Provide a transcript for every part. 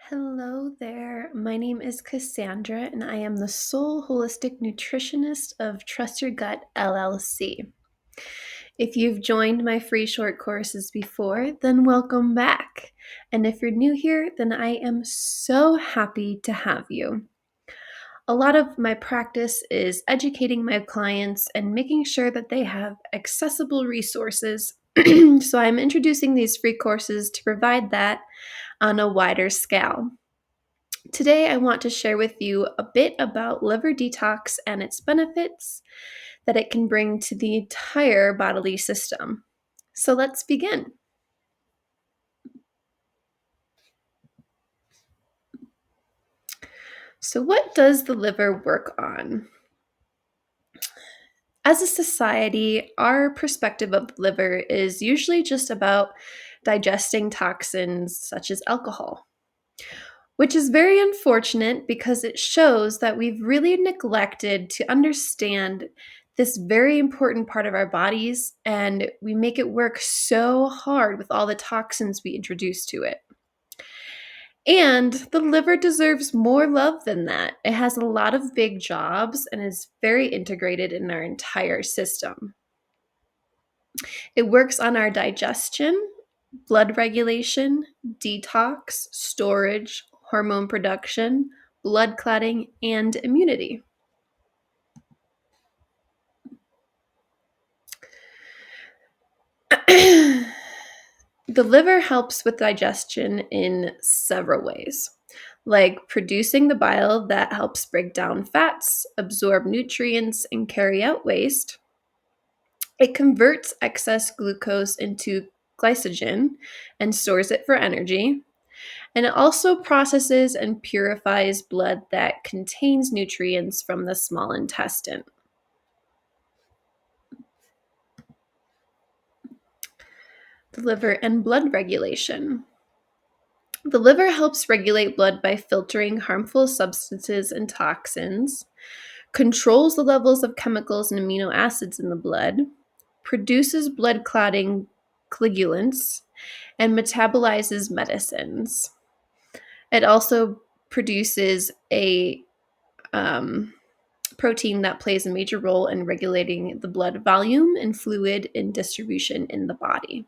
Hello there. My name is Cassandra, and I am the sole holistic nutritionist of Trust Your Gut LLC. If you've joined my free short courses before, then welcome back. And if you're new here, then I am so happy to have you. A lot of my practice is educating my clients and making sure that they have accessible resources. So I'm introducing these free courses to provide that on a wider scale. Today, I want to share with you a bit about liver detox and its benefits that it can bring to the entire bodily system. So let's begin. So, what does the liver work on? As a society, our perspective of the liver is usually just about digesting toxins such as alcohol, which is very unfortunate because it shows that we've really neglected to understand this very important part of our bodies, and we make it work so hard with all the toxins we introduce to it. And the liver deserves more love than that. It has a lot of big jobs and is very integrated in our entire system. It works on our digestion, blood regulation, detox, storage, hormone production, blood clotting, and immunity. The liver helps with digestion in several ways, like producing the bile that helps break down fats, absorb nutrients, and carry out waste. It converts excess glucose into glycogen and stores it for energy. And it also processes and purifies blood that contains nutrients from the small intestine. The liver and blood regulation. The liver helps regulate blood by filtering harmful substances and toxins, controls the levels of chemicals and amino acids in the blood, produces blood clotting coagulants, and metabolizes medicines. It also produces a protein that plays a major role in regulating the blood volume and fluid and distribution in the body.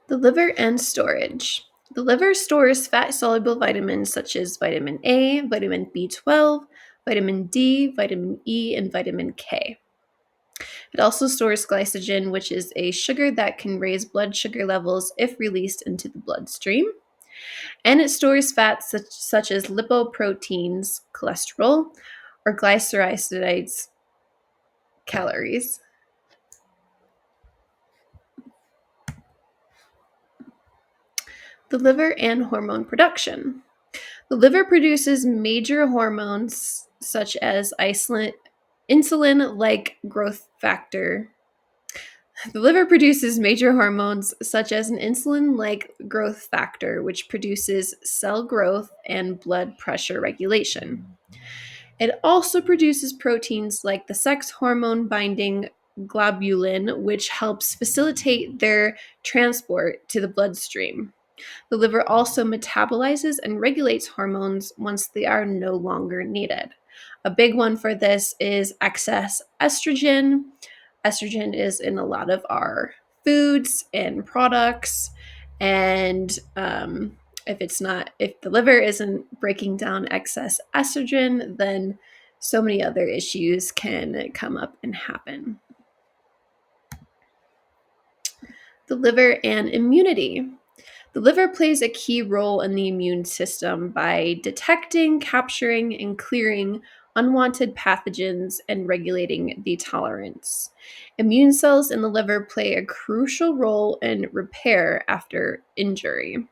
The liver and storage. The liver stores fat-soluble vitamins such as vitamin A, vitamin B12, vitamin D, vitamin E, and vitamin K. It also stores glycogen, which is a sugar that can raise blood sugar levels if released into the bloodstream. And it stores fats such as lipoproteins, cholesterol, or glycerides, calories. The liver and hormone production. The liver produces major hormones such as insulin-like growth factor. The liver produces major hormones such as an insulin-like growth factor, which produces cell growth and blood pressure regulation. It also produces proteins like the sex hormone binding globulin, which helps facilitate their transport to the bloodstream. The liver also metabolizes and regulates hormones once they are no longer needed. A big one for this is excess estrogen. Estrogen is in a lot of our foods and products, and if the liver isn't breaking down excess estrogen, then so many other issues can come up and happen. The liver and immunity. The liver plays a key role in the immune system by detecting, capturing, and clearing unwanted pathogens and regulating the tolerance. Immune cells in the liver play a crucial role in repair after injury.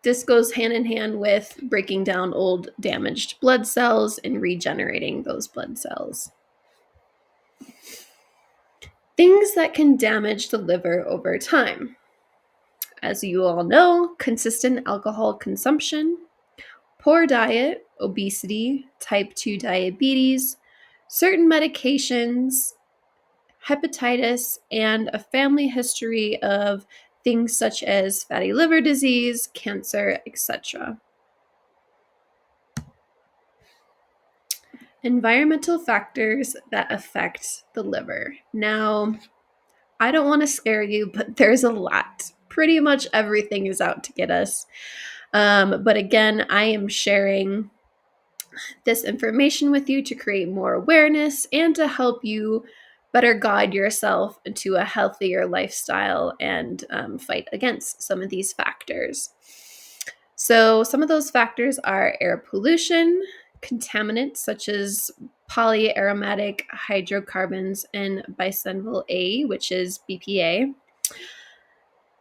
This goes hand in hand with breaking down old damaged blood cells and regenerating those blood cells. Things that can damage the liver over time. As you all know, consistent alcohol consumption, poor diet, obesity, type 2 diabetes, certain medications, hepatitis, and a family history of things such as fatty liver disease, cancer, etc. Environmental factors that affect the liver. Now, I don't want to scare you, but there's a lot. Pretty much everything is out to get us. But again, I am sharing this information with you to create more awareness and to help you better guide yourself into a healthier lifestyle and fight against some of these factors. So, some of those factors are air pollution, contaminants such as polyaromatic hydrocarbons and bisphenol A, which is BPA,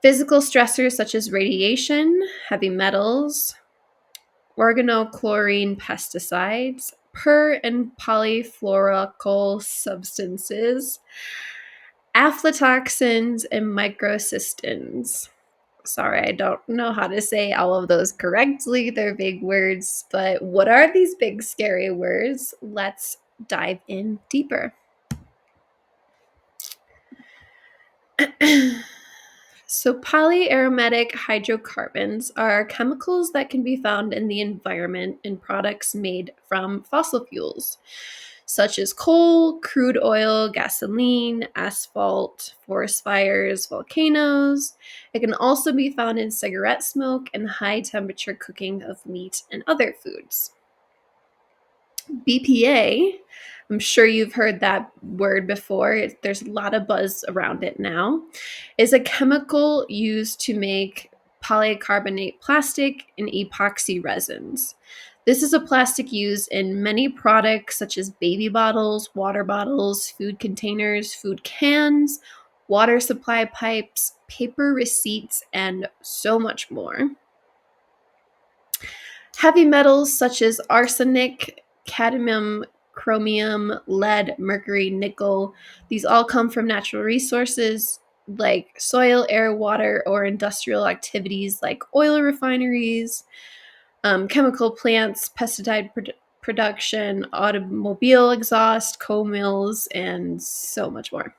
physical stressors such as radiation, heavy metals, organochlorine pesticides, per and polyfluoroalkyl substances, aflatoxins, and microcystins. Sorry, I don't know how to say all of those correctly. They're big words, but what are these big scary words? Let's dive in deeper. So, polyaromatic hydrocarbons are chemicals that can be found in the environment in products made from fossil fuels, such as coal, crude oil, gasoline, asphalt, forest fires, volcanoes. It can also be found in cigarette smoke and high temperature cooking of meat and other foods. BPA, I'm sure you've heard that word before. There's a lot of buzz around it now, is a chemical used to make polycarbonate plastic and epoxy resins. This is a plastic used in many products such as baby bottles, water bottles, food containers, food cans, water supply pipes, paper receipts, and so much more. Heavy metals such as arsenic, cadmium, chromium, lead, mercury, nickel, these all come from natural resources like soil, air, water, or industrial activities like oil refineries, chemical plants, production, automobile exhaust, coal mills, and so much more.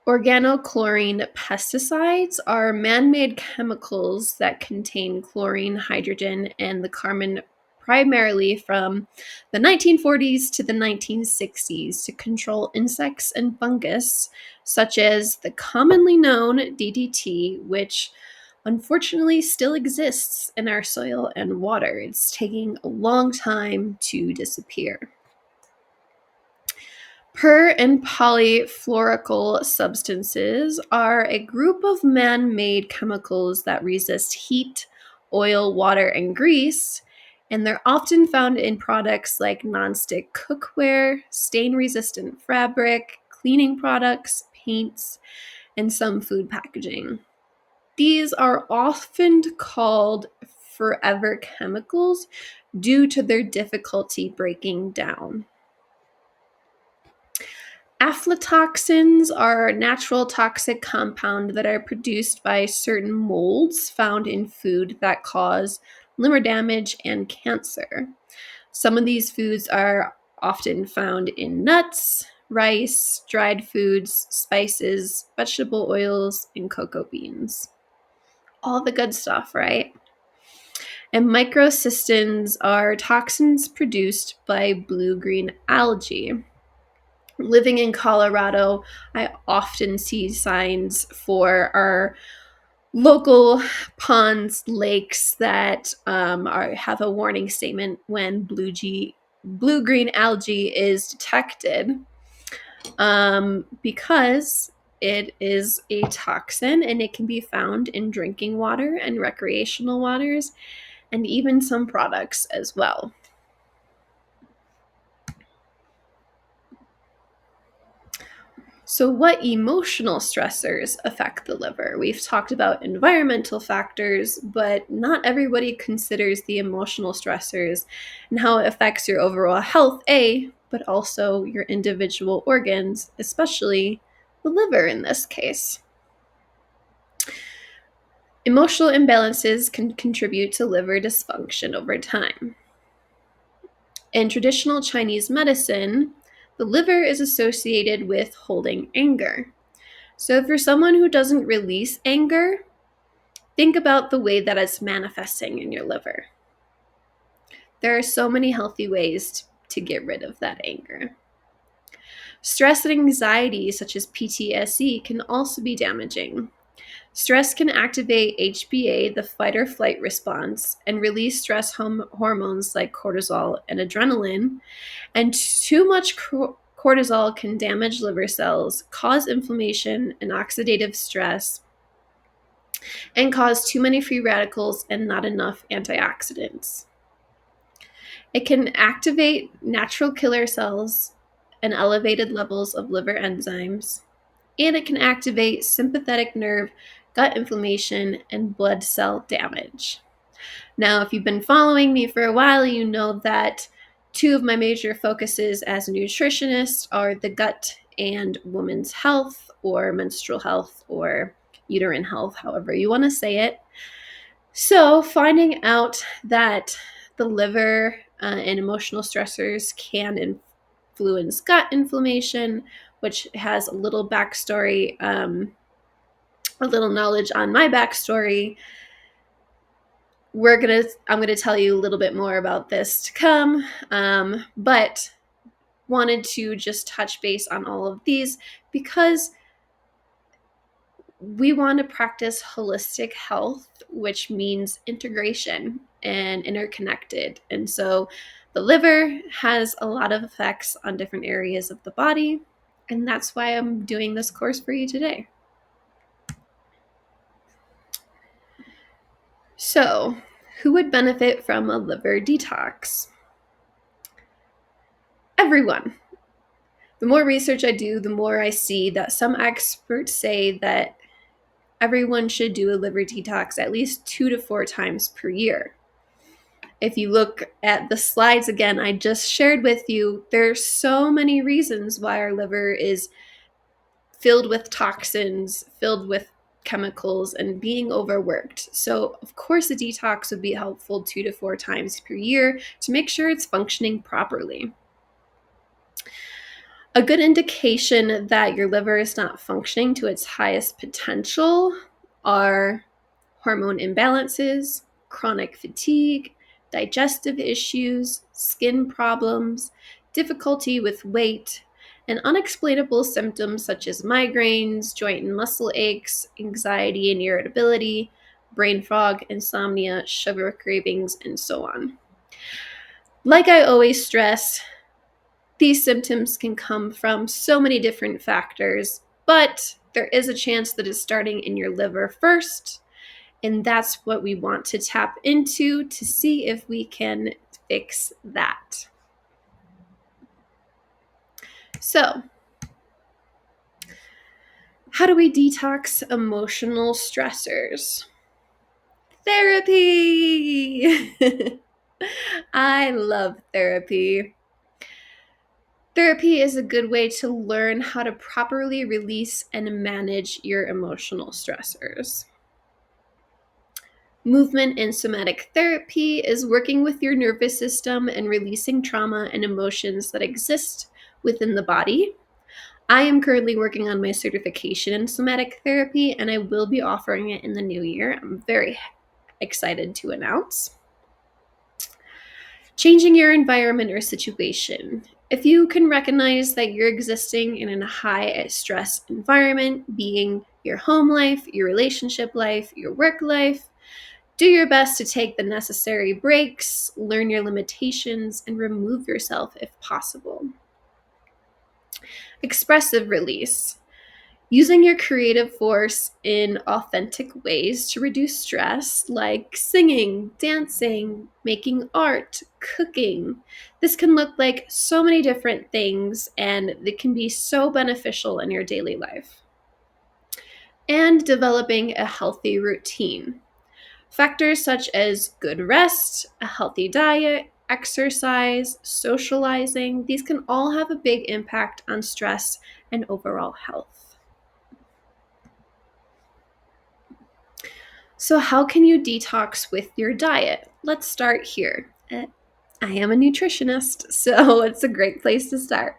Organochlorine pesticides are man-made chemicals that contain chlorine, hydrogen, and the carbon primarily from the 1940s to the 1960s to control insects and fungus, such as the commonly known DDT, which unfortunately still exists in our soil and water. It's taking a long time to disappear. Per and polyfluoroalkyl substances are a group of man-made chemicals that resist heat, oil, water, and grease, and they're often found in products like nonstick cookware, stain-resistant fabric, cleaning products, paints, and some food packaging. These are often called forever chemicals due to their difficulty breaking down. Aflatoxins are natural toxic compounds that are produced by certain molds found in food that cause liver damage and cancer. Some of these foods are often found in nuts, rice, dried foods, spices, vegetable oils, and cocoa beans. All the good stuff, right? And microcystins are toxins produced by blue-green algae. Living in Colorado, I often see signs for our local ponds, lakes that have a warning statement when blue-green algae is detected, because it is a toxin and it can be found in drinking water and recreational waters and even some products as well. So, what emotional stressors affect the liver? We've talked about environmental factors, but not everybody considers the emotional stressors and how it affects your overall health, but also your individual organs, especially the liver in this case. Emotional imbalances can contribute to liver dysfunction over time. In traditional Chinese medicine, the liver is associated with holding anger. So, if you're someone who doesn't release anger, think about the way that it's manifesting in your liver. There are so many healthy ways to get rid of that anger. Stress and anxiety, such as PTSD, can also be damaging. Stress can activate HPA, the fight or flight response, and release stress hormones like cortisol and adrenaline. And too much cortisol can damage liver cells, cause inflammation and oxidative stress, and cause too many free radicals and not enough antioxidants. It can activate natural killer cells and elevated levels of liver enzymes, and it can activate sympathetic nerve, gut inflammation, and blood cell damage. Now, if you've been following me for a while, you know that two of my major focuses as a nutritionist are the gut and women's health, or menstrual health, or uterine health, however you want to say it. So, finding out that the liver and emotional stressors can influence gut inflammation, which has a little backstory, a little knowledge on my backstory. I'm gonna tell you a little bit more about this to come, but wanted to just touch base on all of these because we want to practice holistic health, which means integration and interconnected. And so the liver has a lot of effects on different areas of the body, and that's why I'm doing this course for you today. So, who would benefit from a liver detox? Everyone. The more research I do, the more I see that some experts say that everyone should do a liver detox at least 2 to 4 times per year. If you look at the slides again I just shared with you, there's so many reasons why our liver is filled with toxins, filled with chemicals, and being overworked. So, of course, a detox would be helpful 2 to 4 times per year to make sure it's functioning properly. A good indication that your liver is not functioning to its highest potential are hormone imbalances, chronic fatigue, digestive issues, skin problems, difficulty with weight, and unexplainable symptoms such as migraines, joint and muscle aches, anxiety and irritability, brain fog, insomnia, sugar cravings, and so on. Like I always stress, these symptoms can come from so many different factors, but there is a chance that it's starting in your liver first, and that's what we want to tap into to see if we can fix that. So, how do we detox emotional stressors? Therapy! I love therapy. Therapy is a good way to learn how to properly release and manage your emotional stressors. Movement and somatic therapy is working with your nervous system and releasing trauma and emotions that exist within the body. I am currently working on my certification in somatic therapy, and I will be offering it in the new year. I'm very excited to announce. Changing your environment or situation. If you can recognize that you're existing in a high stress environment, being your home life, your relationship life, your work life, do your best to take the necessary breaks, learn your limitations, and remove yourself if possible. Expressive release. Using your creative force in authentic ways to reduce stress, like singing, dancing, making art, cooking. This can look like so many different things, and it can be so beneficial in your daily life. And developing a healthy routine. Factors such as good rest, a healthy diet, exercise, socializing, these can all have a big impact on stress and overall health. So, how can you detox with your diet? Let's start here. I am a nutritionist, so it's a great place to start.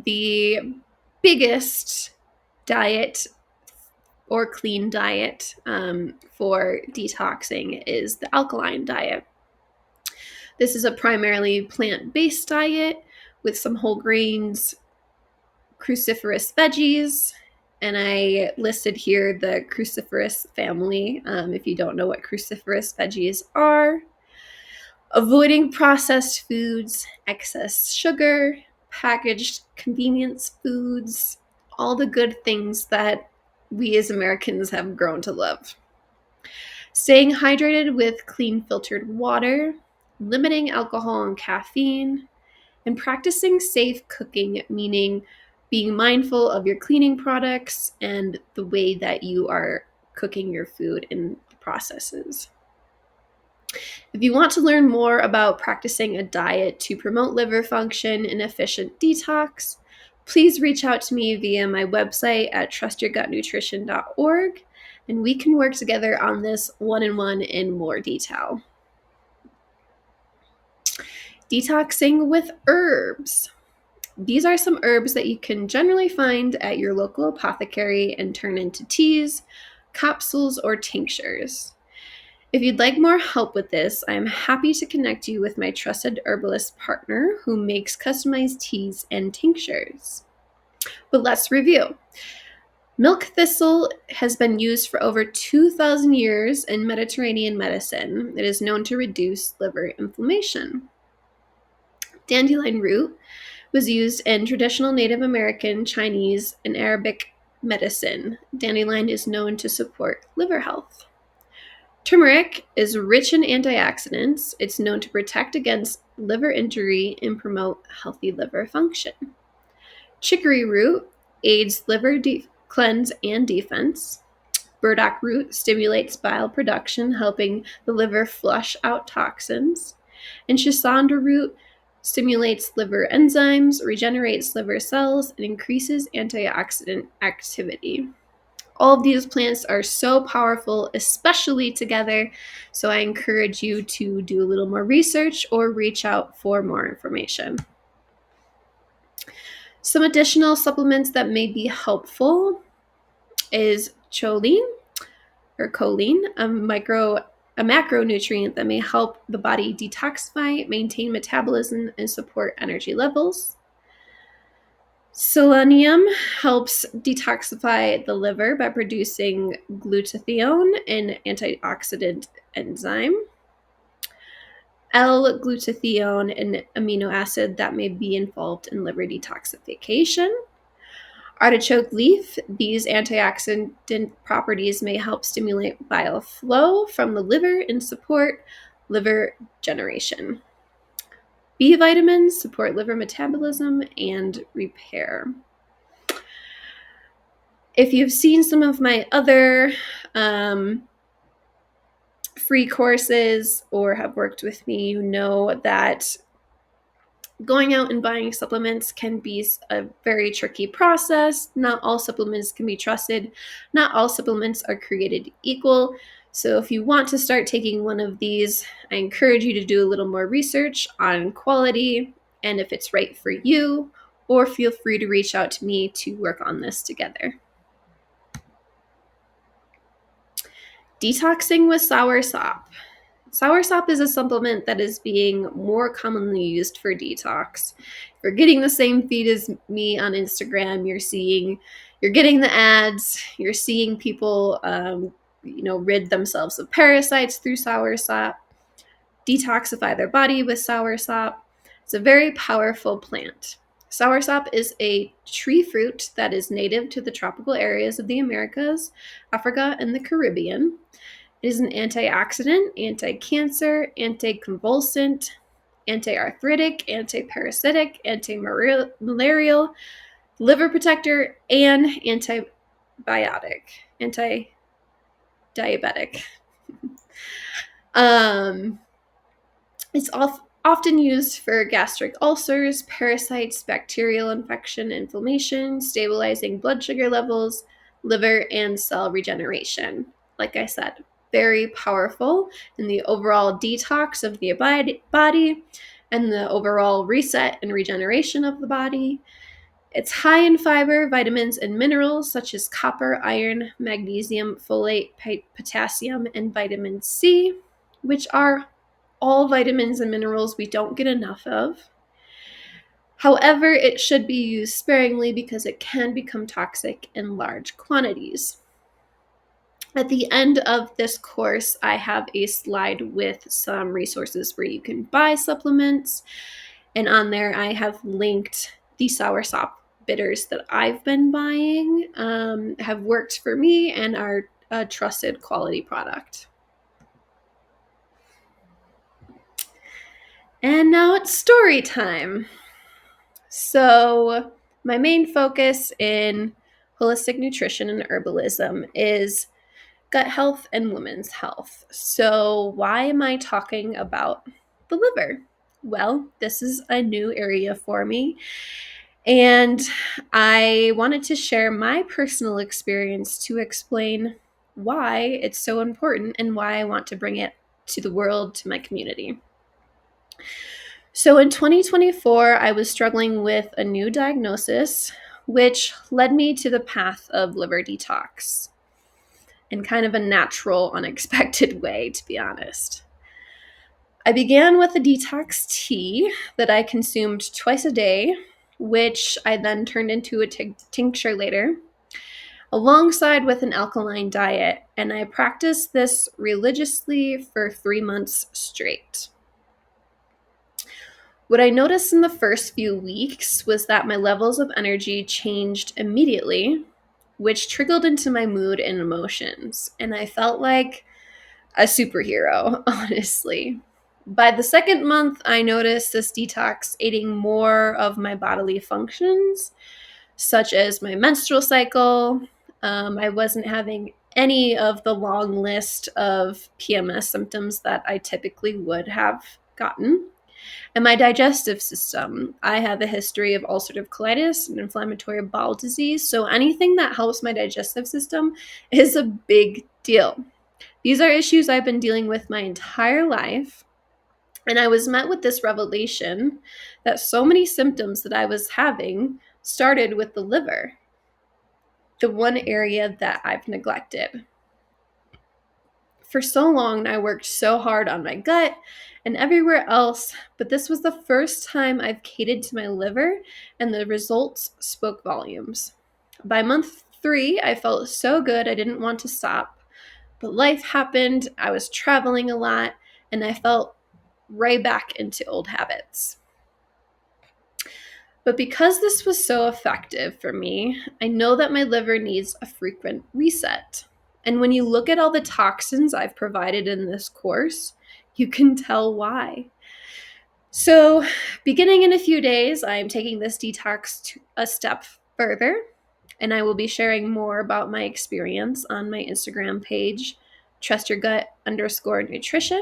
The biggest diet or clean diet for detoxing is the alkaline diet. This is a primarily plant-based diet with some whole grains, cruciferous veggies, and I listed here the cruciferous family. If you don't know what cruciferous veggies are, avoiding processed foods, excess sugar, packaged convenience foods, all the good things that we as Americans have grown to love. Staying hydrated with clean filtered water, limiting alcohol and caffeine, and practicing safe cooking, meaning being mindful of your cleaning products and the way that you are cooking your food in the processes. If you want to learn more about practicing a diet to promote liver function and efficient detox, please reach out to me via my website at trustyourgutnutrition.org, and we can work together on this one-on-one in more detail. Detoxing with herbs. These are some herbs that you can generally find at your local apothecary and turn into teas, capsules, or tinctures. If you'd like more help with this, I am happy to connect you with my trusted herbalist partner who makes customized teas and tinctures. But let's review. Milk thistle has been used for over 2,000 years in Mediterranean medicine. It is known to reduce liver inflammation. Dandelion root was used in traditional Native American, Chinese, and Arabic medicine. Dandelion is known to support liver health. Turmeric is rich in antioxidants. It's known to protect against liver injury and promote healthy liver function. Chicory root aids liver cleanse and defense. Burdock root stimulates bile production, helping the liver flush out toxins. And Schisanda root stimulates liver enzymes, regenerates liver cells, and increases antioxidant activity. All of these plants are so powerful, especially together, so I encourage you to do a little more research or reach out for more information. Some additional supplements that may be helpful is choline or choline, a macronutrient that may help the body detoxify, maintain metabolism, and support energy levels. Selenium helps detoxify the liver by producing glutathione, an antioxidant enzyme. L-glutathione, an amino acid that may be involved in liver detoxification. Artichoke leaf, these antioxidant properties may help stimulate bile flow from the liver and support liver generation. B vitamins support liver metabolism and repair. If you've seen some of my other free courses or have worked with me, you know that going out and buying supplements can be a very tricky process. Not all supplements can be trusted. Not all supplements are created equal. So if you want to start taking one of these, I encourage you to do a little more research on quality and if it's right for you, or feel free to reach out to me to work on this together. Detoxing with soursop. Soursop is a supplement that is being more commonly used for detox. If you're getting the same feed as me on Instagram, you're getting the ads, you're seeing people, rid themselves of parasites through soursop, detoxify their body with soursop. It's a very powerful plant. Soursop is a tree fruit that is native to the tropical areas of the Americas, Africa, and the Caribbean. It is an antioxidant, anti-cancer, anti-convulsant, anti-arthritic, anti-parasitic, anti-malarial, liver protector, and anti-diabetic. It's often used for gastric ulcers, parasites, bacterial infection, inflammation, stabilizing blood sugar levels, liver, and cell regeneration. Like I said, very powerful in the overall detox of the body and the overall reset and regeneration of the body. It's high in fiber, vitamins, and minerals such as copper, iron, magnesium, folate, potassium, and vitamin C, which are all vitamins and minerals we don't get enough of. However, it should be used sparingly because it can become toxic in large quantities. At the end of this course, I have a slide with some resources where you can buy supplements. And on there, I have linked the soursop bitters that I've been buying, have worked for me, and are a trusted quality product. And now it's story time. So, my main focus in holistic nutrition and herbalism is gut health and women's health. So, why am I talking about the liver? Well, this is a new area for me, and I wanted to share my personal experience to explain why it's so important and why I want to bring it to the world, to my community. So in 2024, I was struggling with a new diagnosis, which led me to the path of liver detox in kind of a natural, unexpected way, to be honest. I began with a detox tea that I consumed twice a day, which I then turned into a tincture later, alongside with an alkaline diet, and I practiced this religiously for 3 months straight. What I noticed in the first few weeks was that my levels of energy changed immediately, which trickled into my mood and emotions, and I felt like a superhero, honestly. By the second month, I noticed this detox aiding more of my bodily functions, such as my menstrual cycle. I wasn't having any of the long list of PMS symptoms that I typically would have gotten. And my digestive system, I have a history of ulcerative colitis and inflammatory bowel disease, so anything that helps my digestive system is a big deal. These are issues I've been dealing with my entire life, and I was met with this revelation that so many symptoms that I was having started with the liver, the one area that I've neglected. For so long, I worked so hard on my gut and everywhere else, but this was the first time I've catered to my liver, and the results spoke volumes. By month 3, I felt so good I didn't want to stop, but life happened, I was traveling a lot, and I felt right back into old habits. But because this was so effective for me, I know that my liver needs a frequent reset. And when you look at all the toxins I've provided in this course, you can tell why. So, beginning in a few days, I am taking this detox to a step further, and I will be sharing more about my experience on my Instagram page, trustyourgut_nutrition.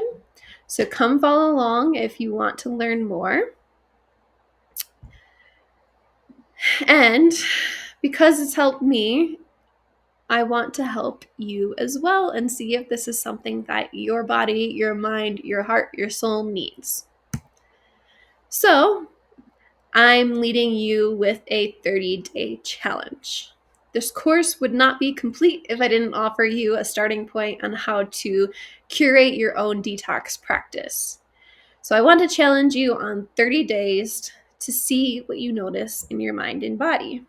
So come follow along if you want to learn more. And because it's helped me, I want to help you as well and see if this is something that your body, your mind, your heart, your soul needs. So, I'm leading you with a 30-day challenge. This course would not be complete if I didn't offer you a starting point on how to curate your own detox practice. So I want to challenge you on 30 days to see what you notice in your mind and body.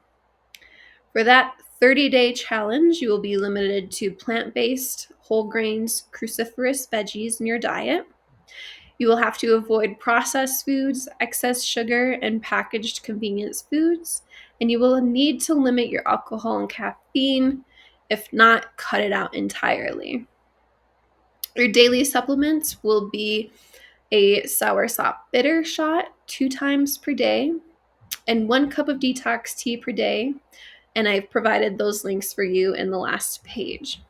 For that 30-day challenge, you will be limited to plant-based, whole grains, cruciferous veggies in your diet. You will have to avoid processed foods, excess sugar, and packaged convenience foods. And you will need to limit your alcohol and caffeine, if not, cut it out entirely. Your daily supplements will be a soursop bitter shot 2 times per day, and 1 cup of detox tea per day. And I've provided those links for you in the last page.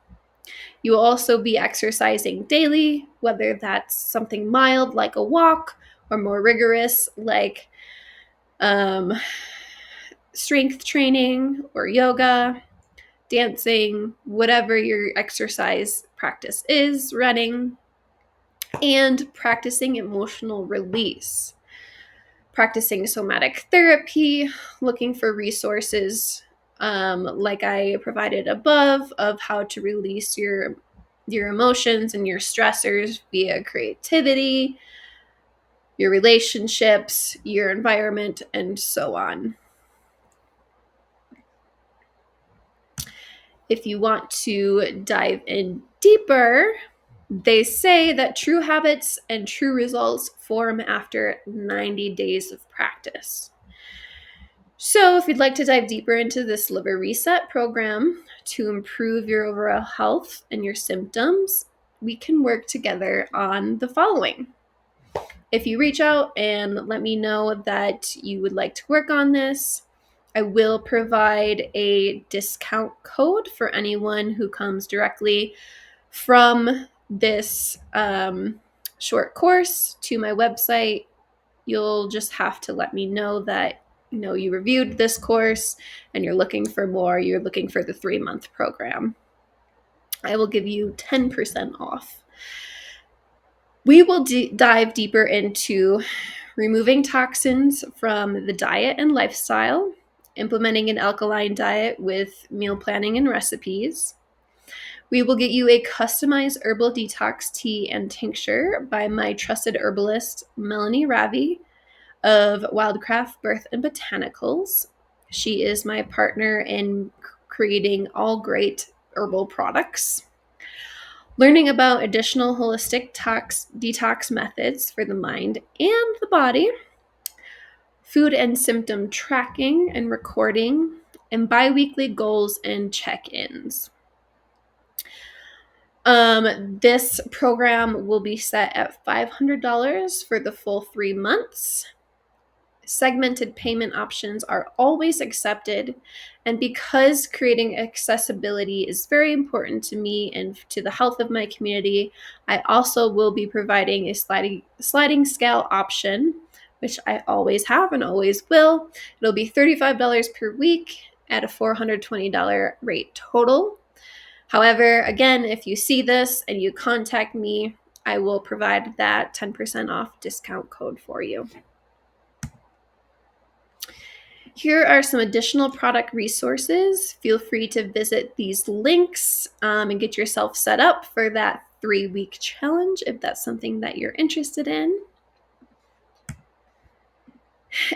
You will also be exercising daily, whether that's something mild like a walk or more rigorous, like strength training or yoga, dancing, whatever your exercise practice is, running, and practicing emotional release, practicing somatic therapy, looking for resources like I provided above of how to release your emotions and your stressors via creativity, your relationships, your environment, and so on. If you want to dive in deeper, they say that true habits and true results form after 90 days of practice. So, if you'd like to dive deeper into this Liver Reset program to improve your overall health and your symptoms, we can work together on the following. If you reach out and let me know that you would like to work on this, I will provide a discount code for anyone who comes directly from this short course to my website. You'll just have to let me know that you reviewed this course and you're looking for more. You're looking for the 3-month program. I will give you 10% off. We will dive deeper into removing toxins from the diet and lifestyle, implementing an alkaline diet with meal planning and recipes. We will get you a customized herbal detox tea and tincture by my trusted herbalist, Melanie Ravi of Wildcraft Birth and Botanicals. She is my partner in creating all great herbal products. Learning about additional holistic detox methods for the mind and the body, food and symptom tracking and recording, and bi-weekly goals and check-ins. This program will be set at $500 for the full 3 months. Segmented payment options are always accepted, and because creating accessibility is very important to me and to the health of my community, I also will be providing a sliding scale option, which I always have and always will. It'll be $35 per week at a $420 rate total. However, again, if you see this and you contact me, I will provide that 10% off discount code for you. Here are some additional product resources. Feel free to visit these links and get yourself set up for that 3-week challenge if that's something that you're interested in.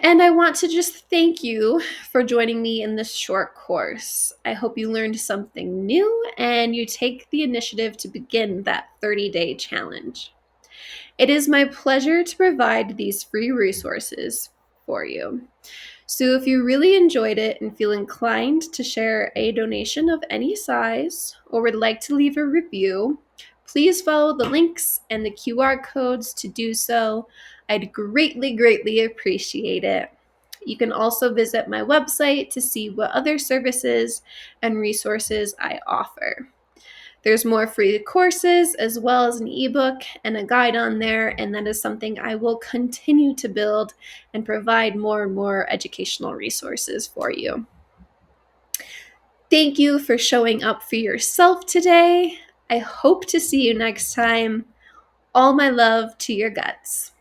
And I want to just thank you for joining me in this short course. I hope you learned something new and you take the initiative to begin that 30-day challenge. It is my pleasure to provide these free resources for you. So if you really enjoyed it and feel inclined to share a donation of any size or would like to leave a review, please follow the links and the QR codes to do so. I'd greatly, greatly appreciate it. You can also visit my website to see what other services and resources I offer. There's more free courses as well as an ebook and a guide on there, and that is something I will continue to build and provide more and more educational resources for you. Thank you for showing up for yourself today. I hope to see you next time. All my love to your guts.